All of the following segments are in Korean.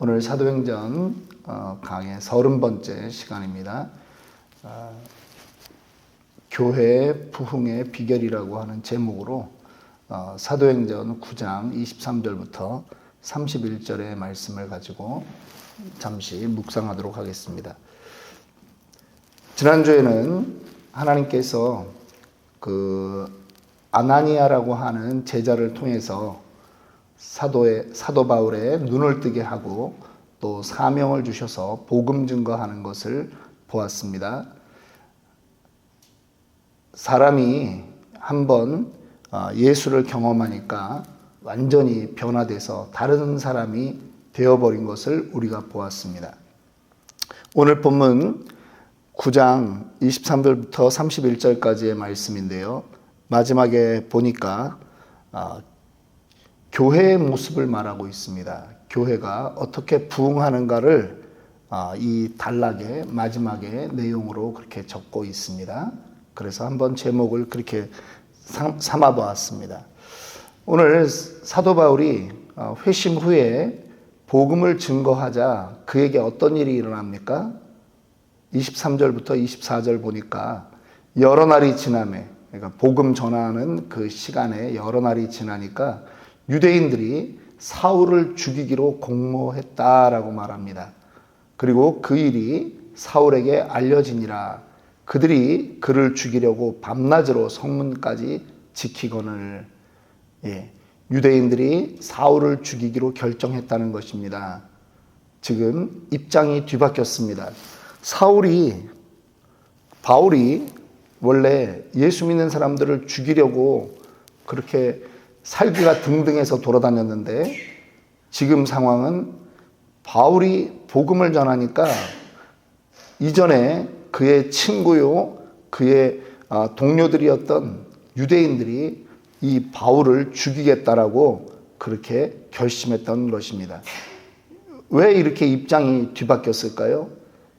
오늘 사도행전 강의 30번째 시간입니다. 교회 부흥의 비결이라고 하는 제목으로 사도행전 9장 23절부터 31절의 말씀을 가지고 잠시 묵상하도록 하겠습니다. 지난주에는 하나님께서 아나니아라고 하는 제자를 통해서 사도 바울의 눈을 뜨게 하고 또 사명을 주셔서 복음 증거하는 것을 보았습니다. 사람이 한번 예수를 경험하니까 완전히 변화돼서 다른 사람이 되어버린 것을 우리가 보았습니다. 오늘 본문 9장 23절부터 31절까지의 말씀인데요. 마지막에 보니까 교회의 모습을 말하고 있습니다. 교회가 어떻게 부흥하는가를 이 단락의 마지막에 내용으로 그렇게 적고 있습니다. 그래서 한번 제목을 그렇게 삼아 보았습니다. 오늘 사도 바울이 회심 후에 복음을 증거하자 그에게 어떤 일이 일어납니까? 23절부터 24절 보니까 여러 날이 지나매, 그러니까 복음 전하는 그 시간에 여러 날이 지나니까 유대인들이 사울을 죽이기로 공모했다라고 말합니다. 그리고 그 일이 사울에게 알려지니라. 그들이 그를 죽이려고 밤낮으로 성문까지 지키거늘. 유대인들이 사울을 죽이기로 결정했다는 것입니다. 지금 입장이 뒤바뀌었습니다. 바울이 원래 예수 믿는 사람들을 죽이려고 그렇게 살기가 등등해서 돌아다녔는데 지금 상황은 바울이 복음을 전하니까 이전에 그의 친구요, 그의 동료들이었던 유대인들이 이 바울을 죽이겠다라고 그렇게 결심했던 것입니다. 왜 이렇게 입장이 뒤바뀌었을까요?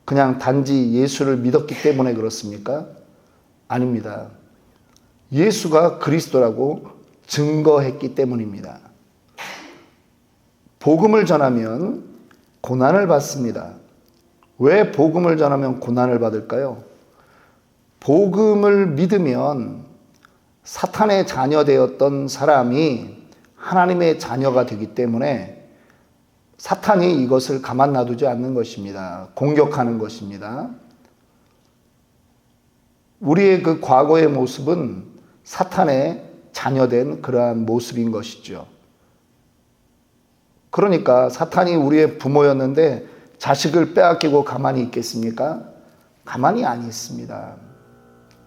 그냥 단지 예수를 믿었기 때문에 그렇습니까? 아닙니다. 예수가 그리스도라고 증거했기 때문입니다. 복음을 전하면 고난을 받습니다. 왜 복음을 전하면 고난을 받을까요? 복음을 믿으면 사탄의 자녀되었던 사람이 하나님의 자녀가 되기 때문에 사탄이 이것을 가만 놔두지 않는 것입니다. 공격하는 것입니다. 우리의 그 과거의 모습은 사탄의 자녀된 그러한 모습인 것이죠. 그러니까 사탄이 우리의 부모였는데 자식을 빼앗기고 가만히 있겠습니까? 가만히 안 있습니다.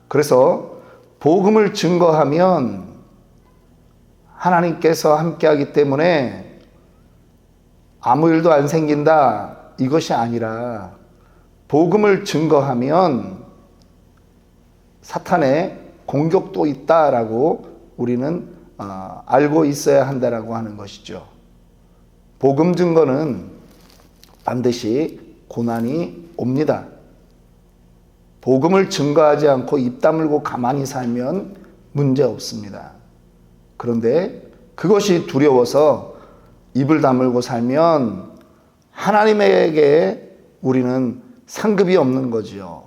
그래서 복음을 증거하면 하나님께서 함께하기 때문에 아무 일도 안 생긴다, 이것이 아니라 복음을 증거하면 사탄의 공격도 있다라고 우리는 알고 있어야 한다라고 하는 것이죠. 복음 증거는 반드시 고난이 옵니다. 복음을 증거하지 않고 입 다물고 가만히 살면 문제 없습니다. 그런데 그것이 두려워서 입을 다물고 살면 하나님에게 우리는 상급이 없는 거지요.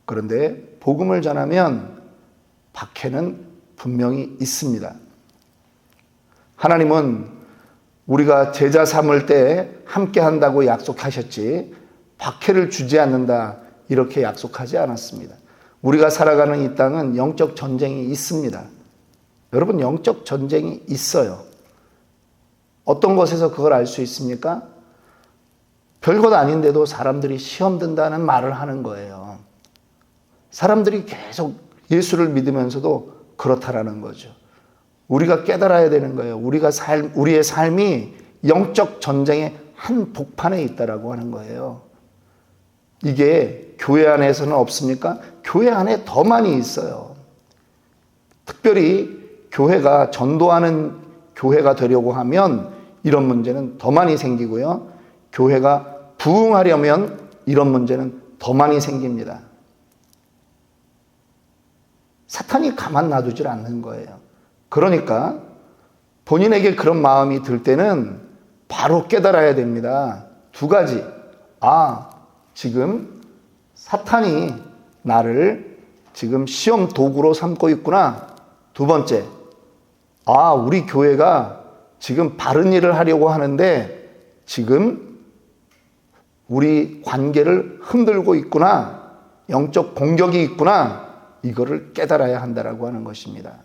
그런데 복음을 전하면 박해는 분명히 있습니다. 하나님은 우리가 제자 삼을 때 함께 한다고 약속하셨지 박해를 주지 않는다 이렇게 약속하지 않았습니다. 우리가 살아가는 이 땅은 영적 전쟁이 있습니다. 여러분, 영적 전쟁이 있어요. 어떤 것에서 그걸 알 수 있습니까? 별것 아닌데도 사람들이 시험 든다는 말을 하는 거예요. 사람들이 계속 예수를 믿으면서도 그렇다라는 거죠. 우리가 깨달아야 되는 거예요. 우리의 삶이 영적 전쟁의 한 복판에 있다라고 하는 거예요. 이게 교회 안에서는 없습니까? 교회 안에 더 많이 있어요. 특별히 교회가 전도하는 교회가 되려고 하면 이런 문제는 더 많이 생기고요. 교회가 부흥하려면 이런 문제는 더 많이 생깁니다. 사탄이 가만 놔두질 않는 거예요. 그러니까 본인에게 그런 마음이 들 때는 바로 깨달아야 됩니다. 두 가지. 지금 사탄이 나를 지금 시험 도구로 삼고 있구나. 두 번째, 우리 교회가 지금 바른 일을 하려고 하는데 지금 우리 관계를 흔들고 있구나. 영적 공격이 있구나. 이거를 깨달아야 한다라고 하는 것입니다.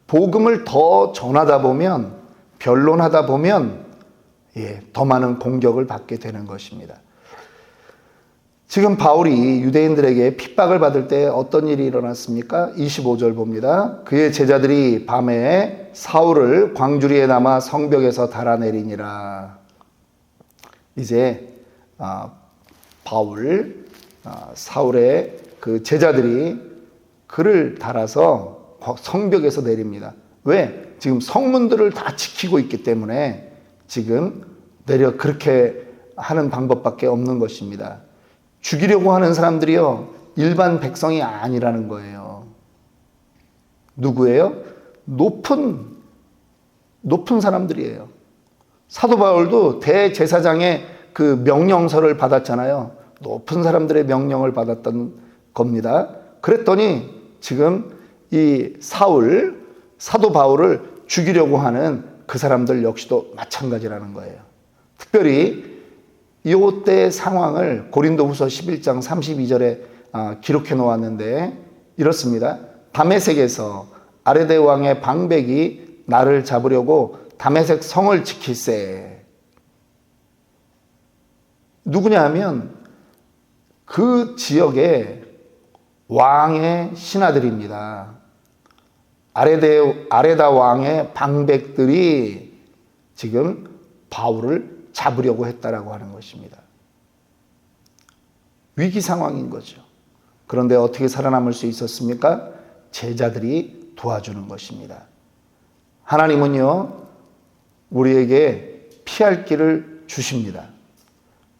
복음을 더 전하다 보면, 변론하다 보면 더 많은 공격을 받게 되는 것입니다. 지금 바울이 유대인들에게 핍박을 받을 때 어떤 일이 일어났습니까? 25절 봅니다. 그의 제자들이 밤에 사울을 광주리에 남아 성벽에서 달아내리니라. 이제 바울, 사울의 그 제자들이 그를 달아서 성벽에서 내립니다. 왜? 지금 성문들을 다 지키고 있기 때문에 지금 내려 그렇게 하는 방법밖에 없는 것입니다. 죽이려고 하는 사람들이요, 일반 백성이 아니라는 거예요. 누구예요? 높은 사람들이에요. 사도 바울도 대제사장의 그 명령서를 받았잖아요. 높은 사람들의 명령을 받았던 겁니다. 그랬더니 지금 이 사도 바울을 죽이려고 하는 그 사람들 역시도 마찬가지라는 거예요. 특별히 이때 상황을 고린도후서 11장 32절에 기록해 놓았는데 이렇습니다. 다메섹에서 아레데 왕의 방백이 나를 잡으려고 다메섹 성을 지킬세. 누구냐 하면 그 지역의 왕의 신하들입니다. 아레다 왕의 방백들이 지금 바울을 잡으려고 했다라고 하는 것입니다. 위기 상황인 거죠. 그런데 어떻게 살아남을 수 있었습니까? 제자들이 도와주는 것입니다. 하나님은요, 우리에게 피할 길을 주십니다.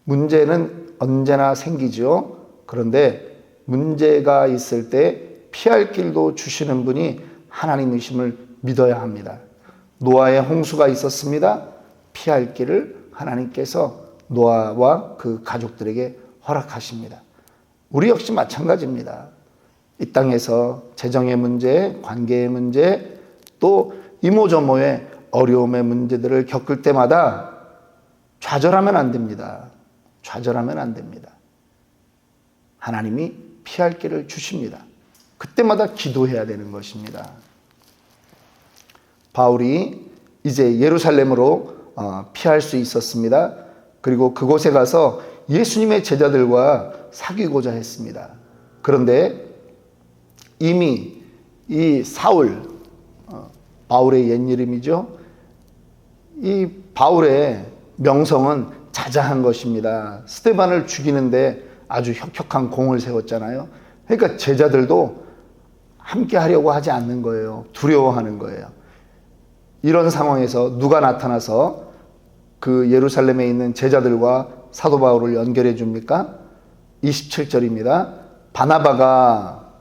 문제는 언제나 생기죠. 그런데 문제가 있을 때 피할 길도 주시는 분이 하나님이심을 믿어야 합니다. 노아의 홍수가 있었습니다. 피할 길을 하나님께서 노아와 그 가족들에게 허락하십니다. 우리 역시 마찬가지입니다. 이 땅에서 재정의 문제, 관계의 문제, 또 이모저모의 어려움의 문제들을 겪을 때마다 좌절하면 안 됩니다. 좌절하면 안 됩니다. 하나님이 피할 길을 주십니다. 그때마다 기도해야 되는 것입니다. 바울이 이제 예루살렘으로 피할 수 있었습니다. 그리고 그곳에 가서 예수님의 제자들과 사귀고자 했습니다. 그런데 이미 이 사울, 바울의 옛 이름이죠. 이 바울의 명성은 자자한 것입니다. 스데반을 죽이는데 아주 혁혁한 공을 세웠잖아요. 그러니까 제자들도 함께 하려고 하지 않는 거예요. 두려워하는 거예요. 이런 상황에서 누가 나타나서 그 예루살렘에 있는 제자들과 사도 바울을 연결해 줍니까? 27절입니다. 바나바가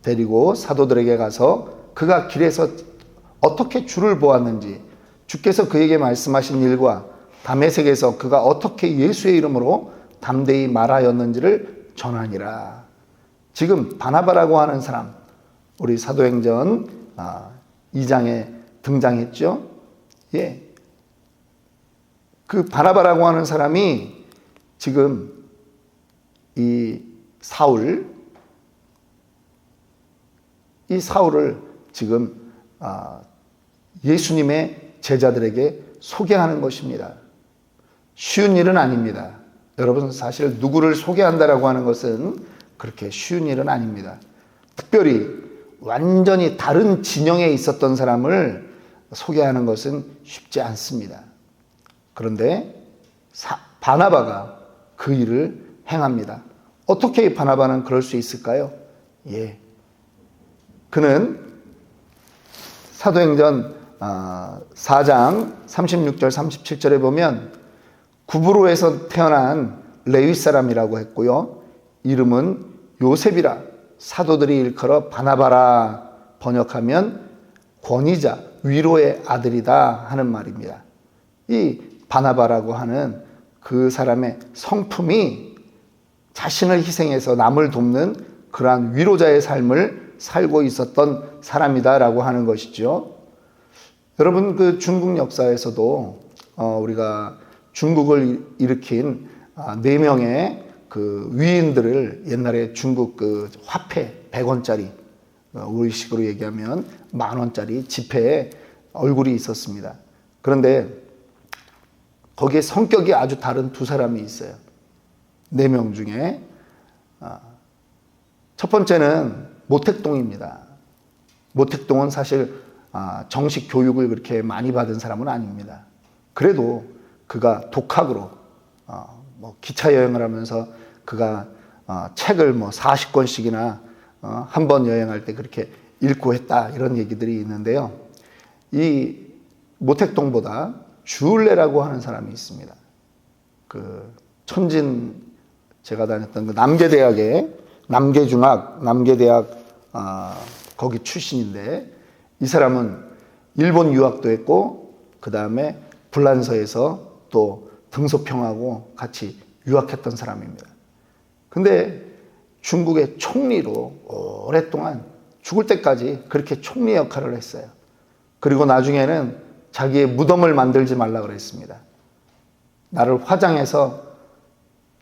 데리고 사도들에게 가서 그가 길에서 어떻게 주를 보았는지, 주께서 그에게 말씀하신 일과 다메섹에서 그가 어떻게 예수의 이름으로 담대히 말하였는지를 전하니라. 지금 바나바라고 하는 사람, 우리 사도행전 2장에 등장했죠. 그 바나바라고 하는 사람이 지금 이 사울을 지금 예수님의 제자들에게 소개하는 것입니다. 쉬운 일은 아닙니다. 여러분, 사실 누구를 소개한다라고 하는 것은 그렇게 쉬운 일은 아닙니다. 특별히 완전히 다른 진영에 있었던 사람을 소개하는 것은 쉽지 않습니다. 그런데 바나바가 그 일을 행합니다. 어떻게 바나바는 그럴 수 있을까요? 그는 사도행전 4장 36절 37절에 보면 구브로에서 태어난 레위 사람이라고 했고요. 이름은 요셉이라 사도들이 일컬어 바나바라 번역하면 권위자, 위로의 아들이다 하는 말입니다. 이 바나바라고 하는 그 사람의 성품이 자신을 희생해서 남을 돕는 그러한 위로자의 삶을 살고 있었던 사람이다라고 하는 것이죠. 여러분, 그 중국 역사에서도 우리가 중국을 일으킨 4명의 그 위인들을 옛날에 중국 그 화폐 100원짜리, 우리식으로 얘기하면 10,000원짜리 지폐에 얼굴이 있었습니다. 그런데 거기에 성격이 아주 다른 두 사람이 있어요. 4명 중에. 첫 번째는 모택동입니다. 모택동은 사실 정식 교육을 그렇게 많이 받은 사람은 아닙니다. 그래도 그가 독학으로 기차 여행을 하면서 그가 책을 40권씩이나 한 번 여행할 때 그렇게 읽고 했다, 이런 얘기들이 있는데요. 이 모택동보다 주울레라고 하는 사람이 있습니다. 그 천진, 제가 다녔던 그 남계대학의 남계대학 거기 출신인데, 이 사람은 일본 유학도 했고 그 다음에 불란서에서 또 등소평하고 같이 유학했던 사람입니다. 근데 중국의 총리로 오랫동안 죽을 때까지 그렇게 총리 역할을 했어요. 그리고 나중에는 자기의 무덤을 만들지 말라 그랬습니다. 나를 화장해서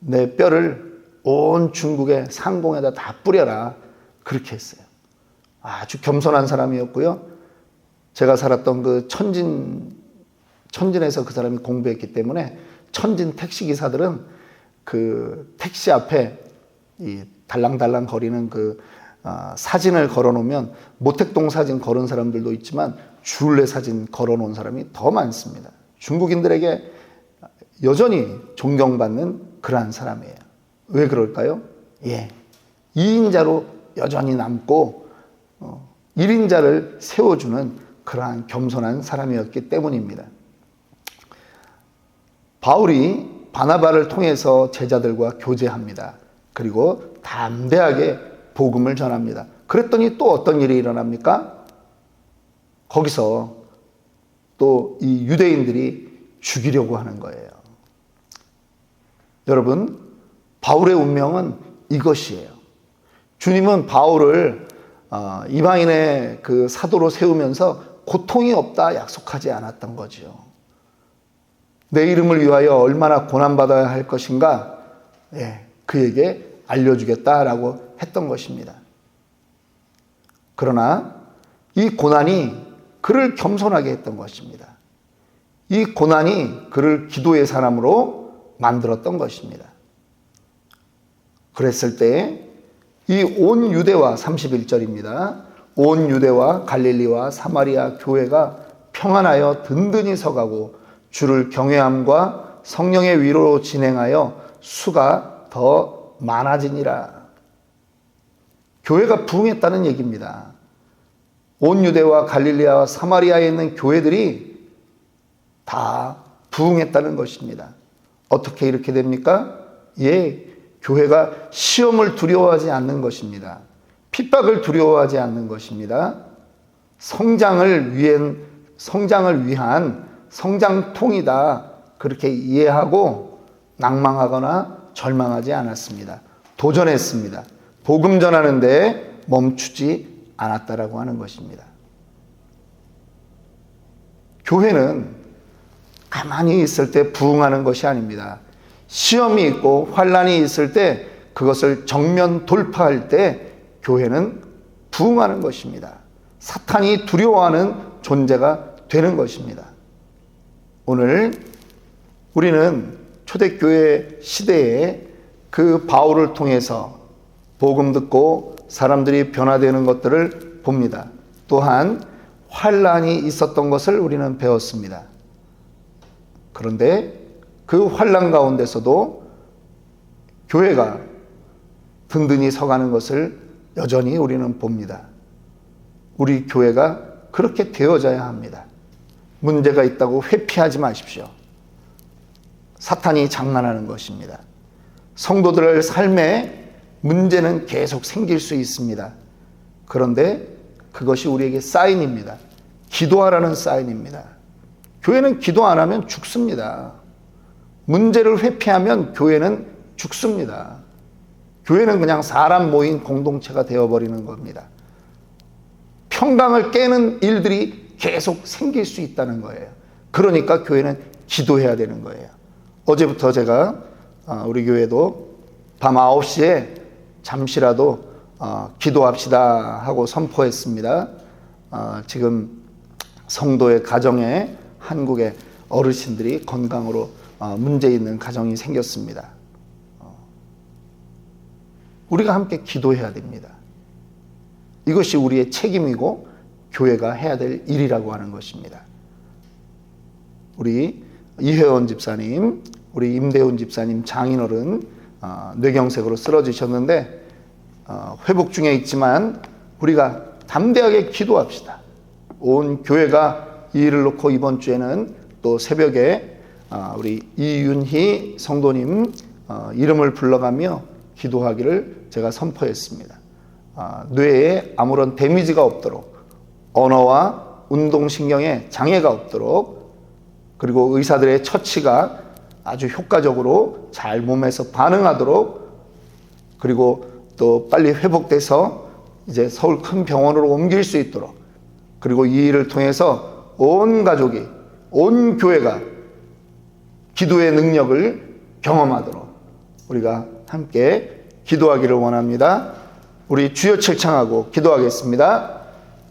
내 뼈를 온 중국의 상공에다 다 뿌려라, 그렇게 했어요. 아주 겸손한 사람이었고요. 제가 살았던 그 천진에서 그 사람이 공부했기 때문에 천진 택시기사들은 그 택시 앞에 이 달랑달랑 거리는 그 사진을 걸어 놓으면 모택동 사진 걸은 사람들도 있지만 주울레 사진 걸어 놓은 사람이 더 많습니다. 중국인들에게 여전히 존경받는 그러한 사람이에요. 왜 그럴까요? 2인자로 여전히 남고 1인자를 세워주는 그러한 겸손한 사람이었기 때문입니다. 바울이 바나바를 통해서 제자들과 교제합니다. 그리고 담대하게 복음을 전합니다. 그랬더니 또 어떤 일이 일어납니까? 거기서 또 이 유대인들이 죽이려고 하는 거예요. 여러분, 바울의 운명은 이것이에요. 주님은 바울을 이방인의 그 사도로 세우면서 고통이 없다 약속하지 않았던 거죠. 내 이름을 위하여 얼마나 고난받아야 할 것인가, 그에게 알려주겠다라고 했던 것입니다. 그러나 이 고난이 그를 겸손하게 했던 것입니다. 이 고난이 그를 기도의 사람으로 만들었던 것입니다. 그랬을 때 이 온 유대와 31절입니다. 온 유대와 갈릴리와 사마리아 교회가 평안하여 든든히 서가고 주를 경외함과 성령의 위로로 진행하여 수가 더 많아지니라. 교회가 부흥했다는 얘기입니다. 온 유대와 갈릴리와 사마리아에 있는 교회들이 다 부흥했다는 것입니다. 어떻게 이렇게 됩니까? 교회가 시험을 두려워하지 않는 것입니다. 핍박을 두려워하지 않는 것입니다. 성장을 위한 성장통이다, 그렇게 이해하고 낭망하거나 절망하지 않았습니다. 도전했습니다. 복음 전하는데 멈추지 않았다라고 하는 것입니다. 교회는 가만히 있을 때 부흥하는 것이 아닙니다. 시험이 있고 환난이 있을 때 그것을 정면 돌파할 때 교회는 부흥하는 것입니다. 사탄이 두려워하는 존재가 되는 것입니다. 오늘 우리는 초대교회 시대에 그 바울을 통해서 복음 듣고 사람들이 변화되는 것들을 봅니다. 또한 환난이 있었던 것을 우리는 배웠습니다. 그런데 그 환난 가운데서도 교회가 든든히 서가는 것을 여전히 우리는 봅니다. 우리 교회가 그렇게 되어져야 합니다. 문제가 있다고 회피하지 마십시오. 사탄이 장난하는 것입니다. 성도들의 삶에 문제는 계속 생길 수 있습니다. 그런데 그것이 우리에게 사인입니다. 기도하라는 사인입니다. 교회는 기도 안 하면 죽습니다. 문제를 회피하면 교회는 죽습니다. 교회는 그냥 사람 모인 공동체가 되어버리는 겁니다. 평강을 깨는 일들이 계속 생길 수 있다는 거예요. 그러니까 교회는 기도해야 되는 거예요. 어제부터 제가 우리 교회도 밤 9시에 잠시라도 기도합시다 하고 선포했습니다. 지금 성도의 가정에 한국의 어르신들이 건강으로 문제 있는 가정이 생겼습니다. 우리가 함께 기도해야 됩니다. 이것이 우리의 책임이고 교회가 해야 될 일이라고 하는 것입니다. 우리 이회원 집사님, 우리 임대훈 집사님 장인어른 뇌경색으로 쓰러지셨는데 회복 중에 있지만 우리가 담대하게 기도합시다. 온 교회가 이 일을 놓고 이번 주에는 또 새벽에 우리 이윤희 성도님 이름을 불러가며 기도하기를 제가 선포했습니다. 뇌에 아무런 데미지가 없도록, 언어와 운동신경에 장애가 없도록, 그리고 의사들의 처치가 아주 효과적으로 잘 몸에서 반응하도록, 그리고 또 빨리 회복돼서 이제 서울 큰 병원으로 옮길 수 있도록, 그리고 이 일을 통해서 온 가족이, 온 교회가 기도의 능력을 경험하도록 우리가 함께 기도하기를 원합니다. 우리 주여 칠창하고 기도하겠습니다.